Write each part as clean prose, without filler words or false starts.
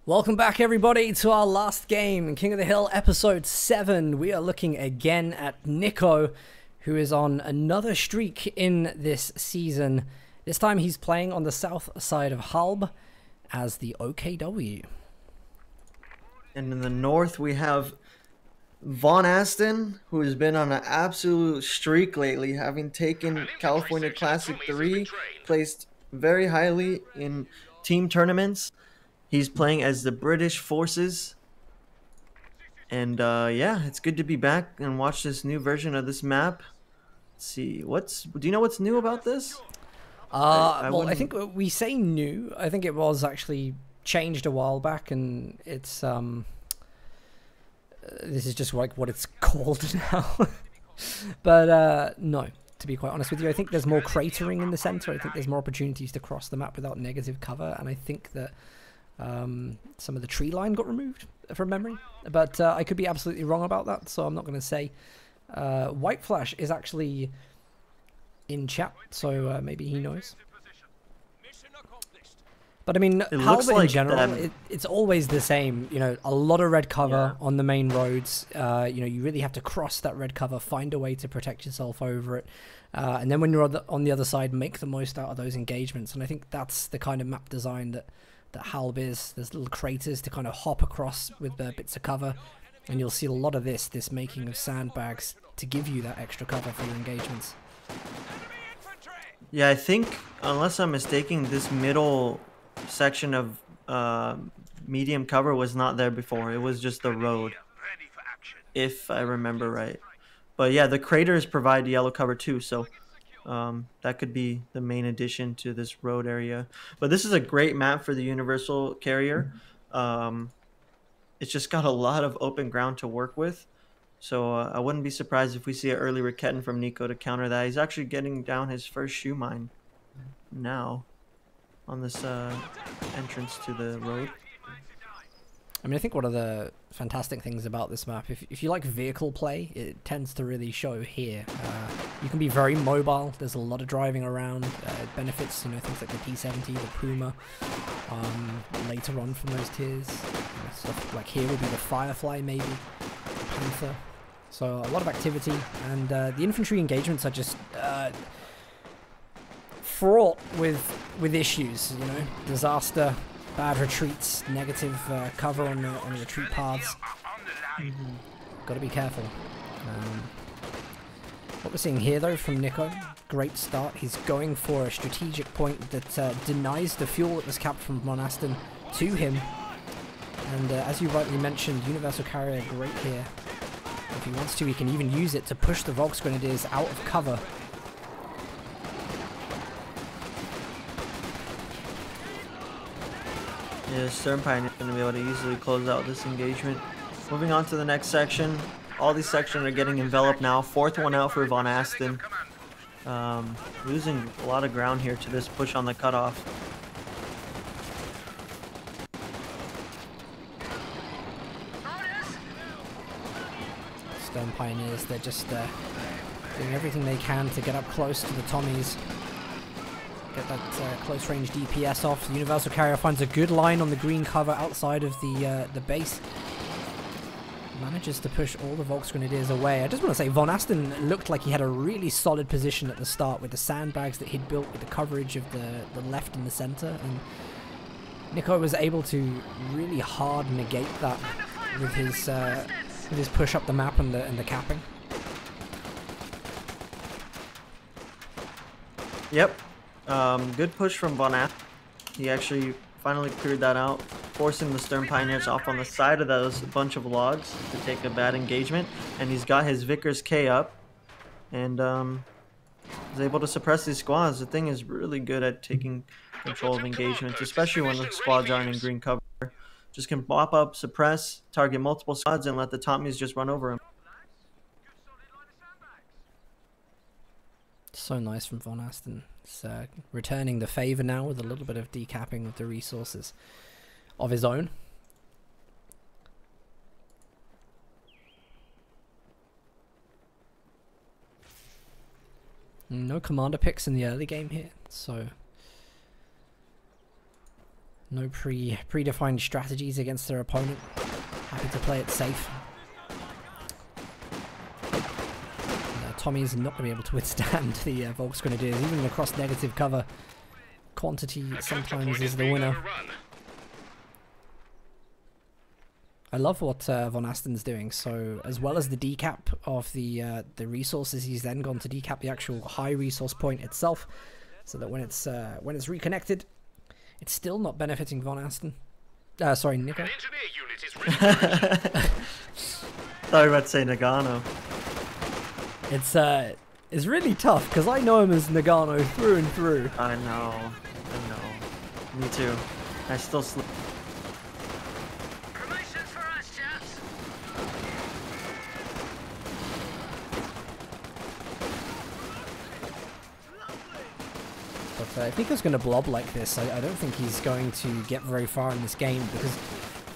Welcome back, everybody, to our last game, King of the Hill, episode 7. We are looking again at Nico, who is on another streak in this season. This time he's playing on the south side of Halbe as the OKW. And in the north, we have Von Aston, who has been on an absolute streak lately, having taken California Classic 3, placed very highly in team tournaments. He's playing as the British Forces. And yeah, it's good to be back and watch this new version of this map. Let's see, do you know what's new about this? I think we say new. I think it was actually changed a while back, and it's this is just like what it's called now. But no, to be quite honest with you, I think there's more cratering in the center. I think there's more opportunities to cross the map without negative cover, and I think that some of the tree line got removed from memory, but I could be absolutely wrong about that, so I'm not going to say. White Flash is actually in chat, so maybe he knows. But I mean, Halbe in general, it's always the same. You know, a lot of red cover on the main roads. You know, you really have to cross that red cover, find a way to protect yourself over it, and then when you're on the other side, make the most out of those engagements. And I think that's the kind of map design that Halbe is. There's little craters to kind of hop across with bits of cover, and you'll see a lot of this making of sandbags to give you that extra cover for your engagements. Yeah, I think, unless I'm mistaken, this middle section of medium cover was not there before. It was just the road, if I remember right. But yeah, the craters provide yellow cover too, so that could be the main addition to this road area. But this is a great map for the universal carrier. It's just got a lot of open ground to work with, so I wouldn't be surprised if we see an early Riketten from Nico to counter that. He's actually getting down his first shoe mine now on this entrance to the road. I mean, I think one of the fantastic things about this map, if you like vehicle play, it tends to really show here. You can be very mobile. There's a lot of driving around. It benefits, you know, things like the P70, the Puma. Later on from those tiers, you know, stuff like here will be the Firefly, maybe the Panther. So a lot of activity, and the infantry engagements are just fraught with issues. You know, disaster, bad retreats, negative cover on the retreat paths. Got to be careful. What we're seeing here, though, from Nico, great start. He's going for a strategic point that denies the fuel that was capped from Von Aston to him. And as you rightly mentioned, Universal Carrier great here. If he wants to, he can even use it to push the Volksgrenadiers out of cover. Yeah, Stormpine is going to be able to easily close out this engagement. Moving on to the next section. All these sections are getting enveloped now. Fourth one out for Von Aston. Losing a lot of ground here to this push on the cutoff. Stone Pioneers, they're just doing everything they can to get up close to the Tommies. Get that close range DPS off. The Universal Carrier finds a good line on the green cover outside of the base. Manages to push all the Volksgrenadiers away. I just want to say, Von Aston looked like he had a really solid position at the start with the sandbags that he'd built with the coverage of the left and the center, and Nico was able to really hard negate that with his push up the map and the capping. Yep. Good push from Von Aston. He actually finally cleared that out, forcing the Stern Pioneers off on the side of those bunch of logs to take a bad engagement. And he's got his Vickers K up and is able to suppress these squads. The thing is really good at taking control of engagements, especially when the squads aren't in green cover. Just can pop up, suppress, target multiple squads, and let the Tommies just run over him. So nice from Von Aston. He's returning the favor now with a little bit of decapping of the resources of his own. No commander picks in the early game here, so No predefined strategies against their opponent. Happy to play it safe. Tommy's not going to be able to withstand the Volks Grenadiers, even across negative cover. Quantity sometimes is the winner. I love what Von Asten's doing. So as well as the decap of the resources, he's then gone to decap the actual high resource point itself, so that when it's reconnected, it's still not benefiting Von Asten. Sorry, Nico. Thought you were about to say Nagano. It's really tough because I know him as Nagano through and through. I know. Me too. I still sleep. But if Nico's going to blob like this, I don't think he's going to get very far in this game, because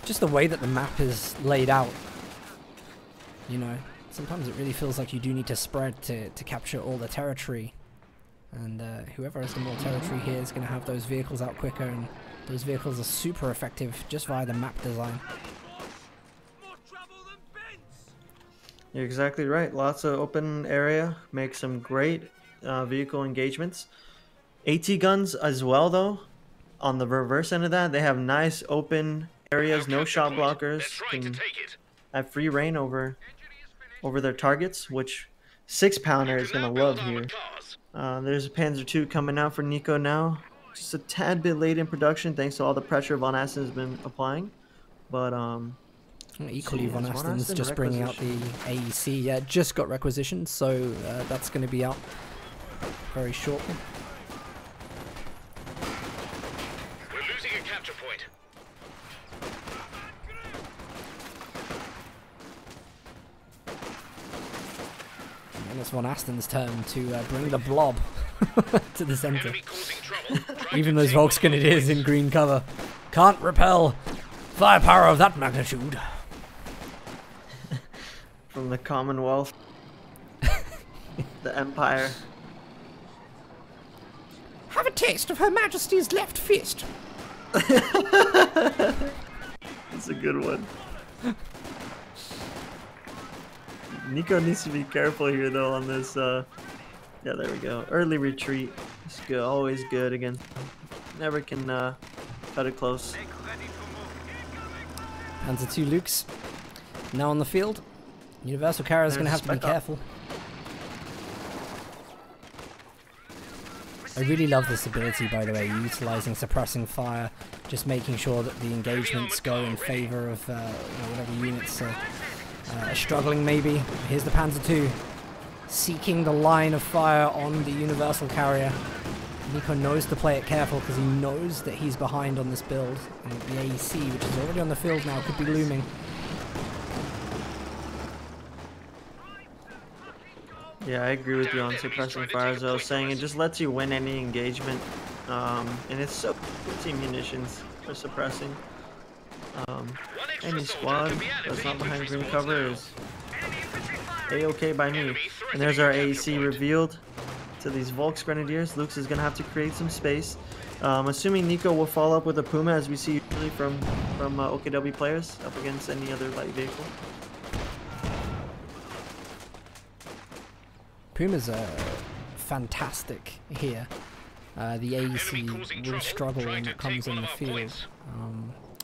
just the way that the map is laid out, you know, sometimes it really feels like you do need to spread to capture all the territory. And whoever has the more territory here is going to have those vehicles out quicker, and those vehicles are super effective just via the map design. You're exactly right. Lots of open area. Make some great vehicle engagements. AT guns as well, though. On the reverse end of that, they have nice open areas, no shot blockers. Can have free reign over their targets, which 6-pounder is going to love here. There's a Panzer II coming out for Nico now. Just a tad bit late in production thanks to all the pressure Von Asten has been applying. But equally, Von Asten's just bringing out the AEC. Yeah, just got requisitioned, so that's going to be out very shortly. We're losing a capture point. And it's Von Asten's turn to bring the blob to the center. Even those Volks Grenadiers in green cover can't repel firepower of that magnitude. From the Commonwealth, the Empire. Have a taste of Her Majesty's left fist. That's a good one. Nico needs to be careful here, though, on this. Yeah, there we go. Early retreat. It's good. Always good against. Never can cut it close. Panzer II Lukes now on the field. Universal Carrier is going to have to be careful. I really love this ability, by the way, utilizing suppressing fire, just making sure that the engagements go in favor of you know, whatever units are struggling, maybe. Here's the Panzer II, seeking the line of fire on the Universal Carrier. Nico knows to play it careful because he knows that he's behind on this build. And the AEC, which is already on the field now, could be looming. Yeah, I agree with you on suppressing fire. As I was saying, it just lets you win any engagement, and it's so empty munitions for suppressing. Any squad that's not behind green cover is a-okay by me. And there's our AEC revealed to these Volks Grenadiers. Lukes is gonna have to create some space. Assuming Nico will follow up with a Puma, as we see usually from OKW players up against any other light vehicle. Pumas are fantastic here. The AEC will struggle when it comes in the field.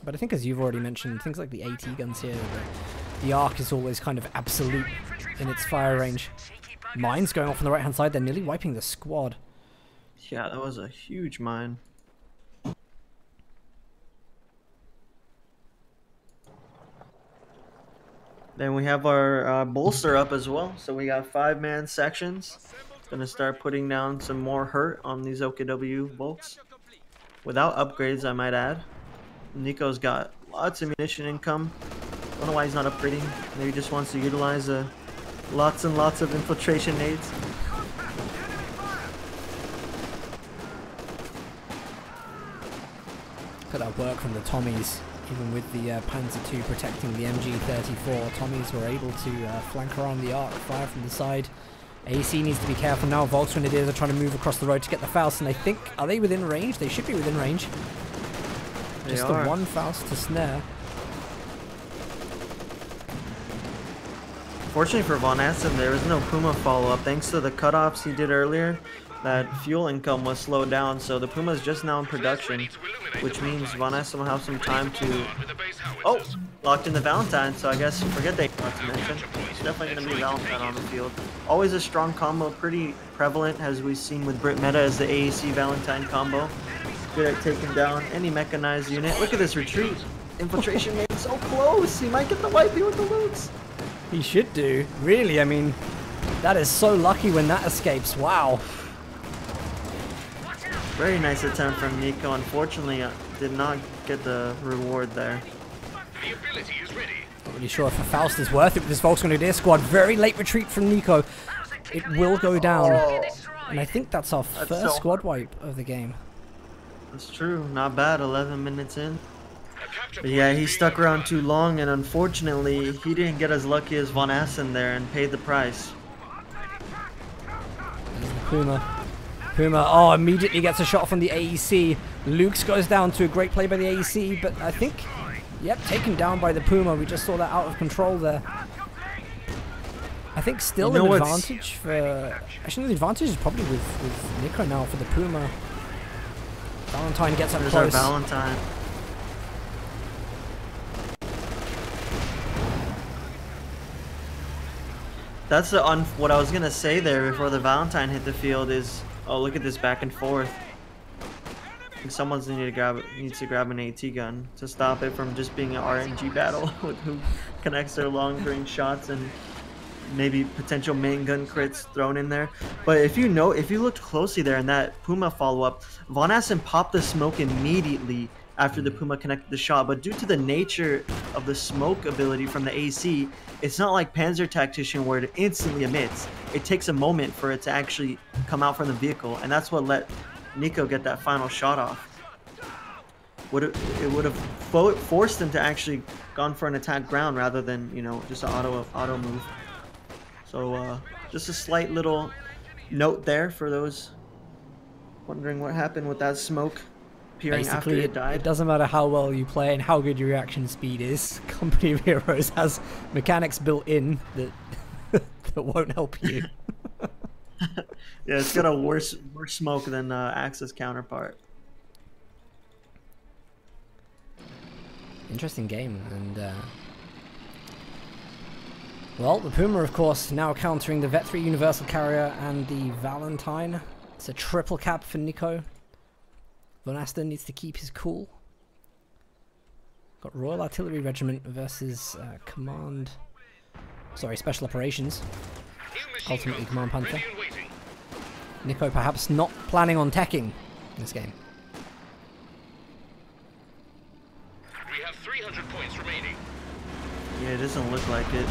But I think, as you've already mentioned, things like the AT guns here, the arc is always kind of absolute in its fire range. Mines going off on the right hand side, they're nearly wiping the squad. Yeah, that was a huge mine. Then we have our bolster up as well. So we got 5-man sections. Gonna start putting down some more hurt on these OKW Volks. Without upgrades, I might add. Nico's got lots of munition income. Don't know why he's not upgrading. Maybe he just wants to utilize lots and lots of infiltration nades. Look at that work from the Tommies. Even with the Panzer II protecting the MG34, Tommies were able to flank around the arc, fire from the side. AC needs to be careful now. Volks Grenadiers are trying to move across the road to get the Faust, and I think, are they within range? They should be within range. Just the one Faust to snare. Fortunately for Von Assen, there was no Puma follow-up. Thanks to the cutoffs he did earlier, that fuel income was slowed down, so the Puma is just now in production, which means Von Assen will have some time to... Oh! Locked in the Valentine, so I guess forget they forgot to mention. It's definitely going to be Valentine on the field. Always a strong combo, pretty prevalent, as we've seen with Brit Meta as the AAC Valentine combo. Good at taking down any mechanized unit. Look at this retreat. Infiltration made so close. He might get the white with the loots. He should do. Really, I mean, that is so lucky when that escapes. Wow. Very nice attempt from Nico. Unfortunately, did not get the reward there. The ability is ready. Not really sure if a Faust is worth it with this Volksgrenadier squad. Very late retreat from Nico. It will go down. And I think that's our first squad wipe of the game. That's true. Not bad. 11 minutes in. But yeah, he stuck around too long, and unfortunately, he didn't get as lucky as Von Assen there and paid the price. Puma. Puma, oh, immediately gets a shot from the AEC. Lukes goes down to a great play by the AEC, but I think, yep, taken down by the Puma. We just saw that out of control there. I think still an advantage for... Actually, the advantage is probably with Nico now for the Puma. Valentine gets up close. There's our Valentine. That's the what I was gonna say there before the Valentine hit the field is, oh, look at this back and forth. I think someone's needs to grab an AT gun to stop it from just being an RNG battle with who connects their long range shots and maybe potential main gun crits thrown in there. But if you looked closely there in that Puma follow up, Von Assen popped the smoke immediately after the Puma connected the shot, but due to the nature of the smoke ability from the AC, it's not like Panzer Tactician where it instantly emits. It takes a moment for it to actually come out from the vehicle, and that's what let Nico get that final shot off. It would have forced him to actually gone for an attack ground rather than, you know, just an auto move. So just a slight little note there for those wondering what happened with that smoke. Basically, it died. It doesn't matter how well you play and how good your reaction speed is. Company of Heroes has mechanics built in that that won't help you. Yeah, it's got a worse smoke than Axis counterpart. Interesting game, and well, the Puma, of course, now countering the Vet 3 Universal Carrier and the Valentine. It's a triple cap for Nico. Von Asten needs to keep his cool. Got Royal Artillery Regiment versus Special Operations. Ultimately Command Panther. Nico perhaps not planning on teching in this game. We have 300 points remaining. Yeah, it doesn't look like it.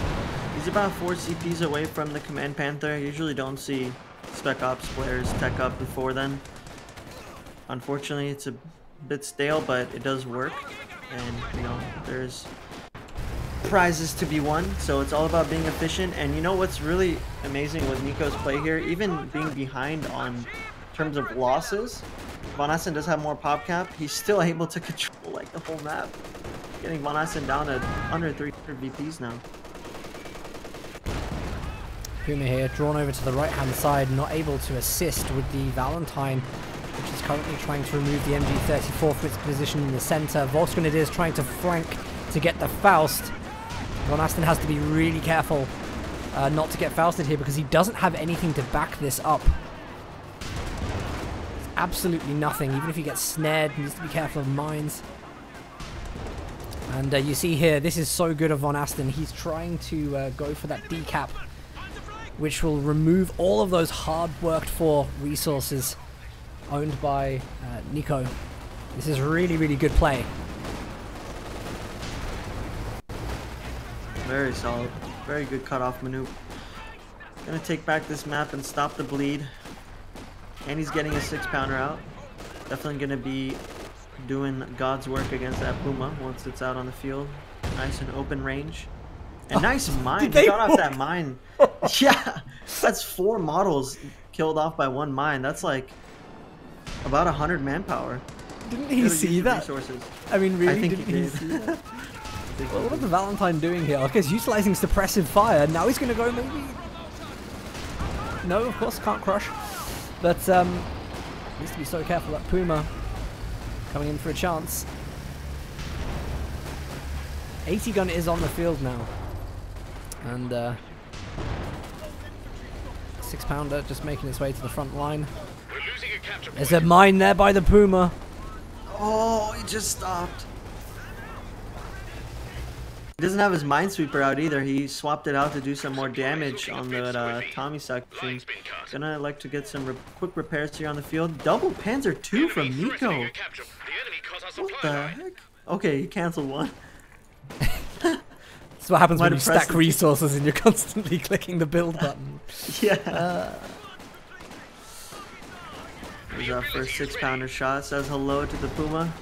He's about 4 CPs away from the Command Panther. Usually don't see Spec Ops players tech up before then. Unfortunately, it's a bit stale, but it does work. And, you know, there's prizes to be won, so it's all about being efficient. And you know what's really amazing with Nico's play here? Even being behind on terms of losses, Von Assen does have more pop cap. He's still able to control, like, the whole map. Getting Von Assen down to under 300 VPs now. Puma here, drawn over to the right-hand side, not able to assist with the Valentine, which is currently trying to remove the MG34 from its position in the center. Volksgrenadier is trying to flank to get the Faust. Von Asten has to be really careful not to get Fausted here because he doesn't have anything to back this up. It's absolutely nothing. Even if he gets snared, he needs to be careful of mines. And you see here, this is so good of Von Asten. He's trying to go for that decap, which will remove all of those hard-worked for resources owned by Nico. This is really, really good play. Very solid. Very good cutoff maneuver. Gonna take back this map and stop the bleed. And he's getting a 6-pounder out. Definitely gonna be doing God's work against that Puma once it's out on the field. Nice and open range. And nice mine. He got off that mine. Yeah, that's 4 models killed off by 1 mine. That's like about 100 manpower. Didn't he see that? Resources. I mean, really, I think didn't he he did. see that? Well, what is the Valentine doing here? Okay, he's utilizing suppressive fire. Now he's going to go maybe... No, of course, can't crush. But, needs to be so careful. That Puma coming in for a chance. 80 gun is on the field now. And, 6-pounder just making its way to the front line. We're losing a capture There's a mine there by the Puma. Oh, he just stopped. He doesn't have his minesweeper out either. He swapped it out to do some more damage on the Tommy section. Gonna like to get some quick repairs here on the field. Double Panzer II from Nico. What the heck? Okay, he canceled one. That's what happens when you stack impressive. resources and you're constantly clicking the build button. Yeah. Here's our first 6-pounder shot. Says hello to the Puma.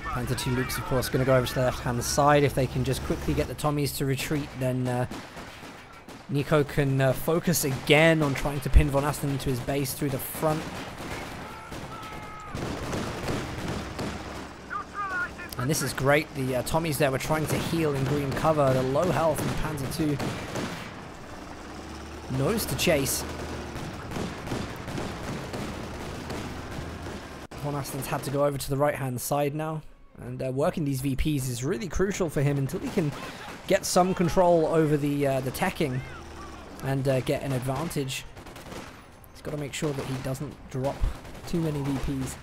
Panzer II Luke's, of course, going to go over to the left-hand side. If they can just quickly get the Tommies to retreat, then Nico can focus again on trying to pin Von Asten into his base through the front. And this is great. The Tommies there were trying to heal in green cover. The low health in Panzer II knows to chase. Von Asten's had to go over to the right-hand side now. And working these VPs is really crucial for him until he can get some control over the teching and get an advantage. He's got to make sure that he doesn't drop too many VPs.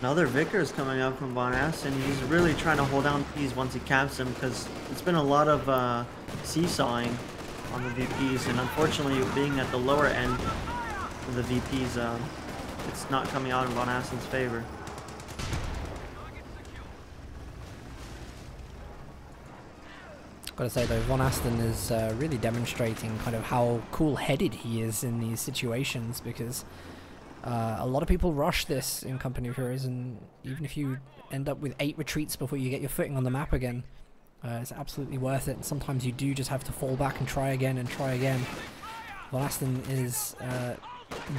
Another Vickers coming up from Von Asten. He's really trying to hold down these once he caps them because it's been a lot of seesawing on the VPs, and unfortunately being at the lower end of the VPs, it's not coming out in Von Asten's favor. Gotta say though, Von Asten is really demonstrating kind of how cool-headed he is in these situations, because a lot of people rush this in Company of Heroes, and even if you end up with 8 retreats before you get your footing on the map again, it's absolutely worth it. Sometimes you do just have to fall back and try again and try again. Von Asten is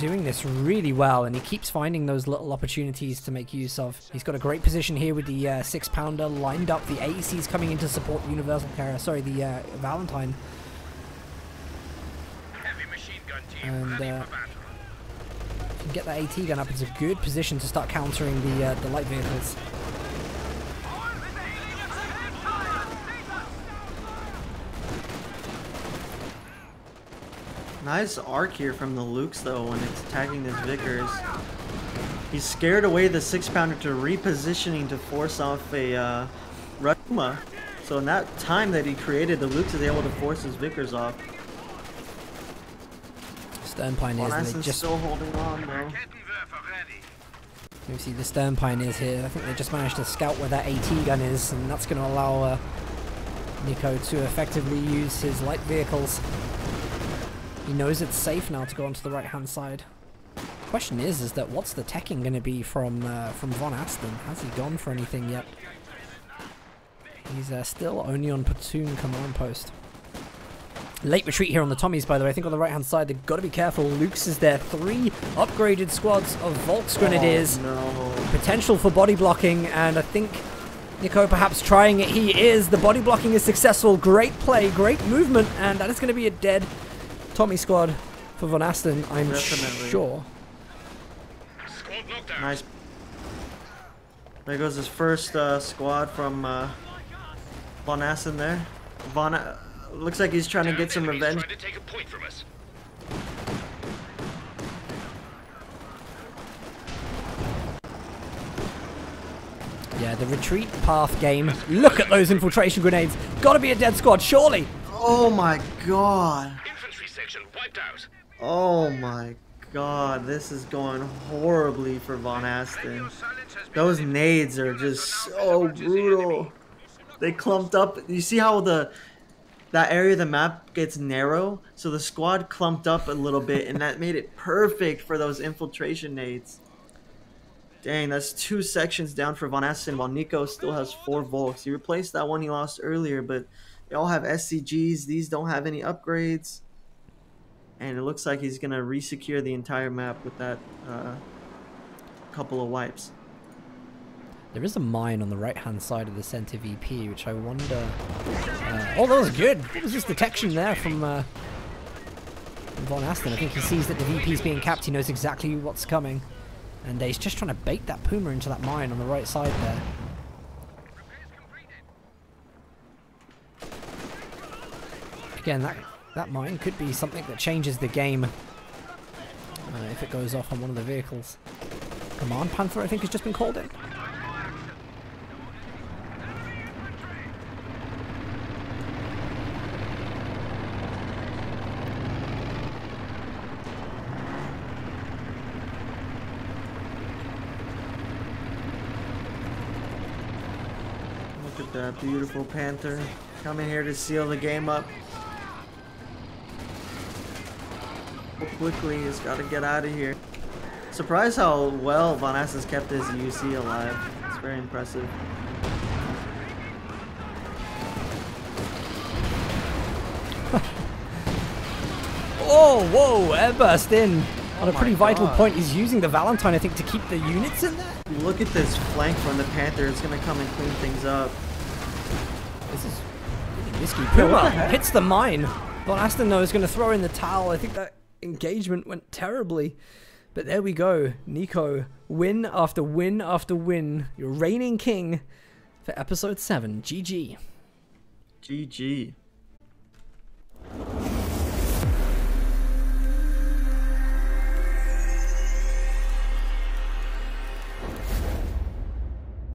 doing this really well, and he keeps finding those little opportunities to make use of. He's got a great position here with the 6-pounder lined up. The AEC's coming in to support the Universal Carrier, sorry, the Valentine. Heavy machine gun team And ready for battle. can get that AT gun up. It's a good position to start countering the light vehicles. Nice arc here from the Lukes though when it's attacking his Vickers. He's scared away the 6-pounder to repositioning to force off a Ruma. So in that time that he created, the Lukes is able to force his Vickers off. Stern Pioneers, Von and they Asten's just... still holding on though. Kettenwerfer ready. You see the Stern Pioneers here. I think they just managed to scout where that AT gun is, and that's going to allow Nico to effectively use his light vehicles. He knows it's safe now to go onto the right-hand side. Question is that what's the teching going to be from Von Asten? Has he gone for anything yet? He's still only on platoon command post. Late retreat here on the Tommies, by the way. I think on the right-hand side, they've got to be careful. Luke's is there. 3 upgraded squads of Volks Grenadiers. Oh, no. Potential for body blocking, and I think Nico perhaps trying it. He is. The body blocking is successful. Great play, great movement, and that is going to be a dead Tommy squad for Von Asten, I'm Definitely. sure. Squad knockdown. Nice. There goes his first squad from Von Asten there. Looks like he's trying to get some Enemies revenge. trying to take a point from us. Yeah, the retreat path game. Look at those infiltration grenades. Gotta be a dead squad, surely. Oh my god. Infantry section wiped out. Oh my god. This is going horribly for Von Asten. Those nades are just so brutal. They clumped up. You see how the that area of the map gets narrow, so the squad clumped up a little bit, and that made it perfect for those infiltration nades. Dang, that's 2 sections down for Von Asten, while Nico still has 4 Volks. He replaced that one he lost earlier, but they all have SCGs. These don't have any upgrades. And it looks like he's going to re-secure the entire map with that couple of wipes. There is a mine on the right-hand side of the center VP, which I wonder... oh, that was good! What was this detection there from Von Asten? I think he sees that the VP's being capped. He knows exactly what's coming. And he's just trying to bait that Puma into that mine on the right side there. Again, that mine could be something that changes the game if it goes off on one of the vehicles. Command Panther, I think, has just been called in. Look at that beautiful Panther coming here to seal the game up. Quickly, he's got to get out of here. Surprised how well Von Asten's kept his UC alive. It's very impressive. Oh, whoa, airburst in on a pretty vital point. He's using the Valentine, I think, to keep the units in there. Look at this flank from the Panther. It's going to come and clean things up. This is really risky. Puma hits the mine. Von Asten, though, is going to throw in the towel. I think that engagement went terribly. But there we go. Nico, win after win after win. You're reigning king for episode 7. GG. GG.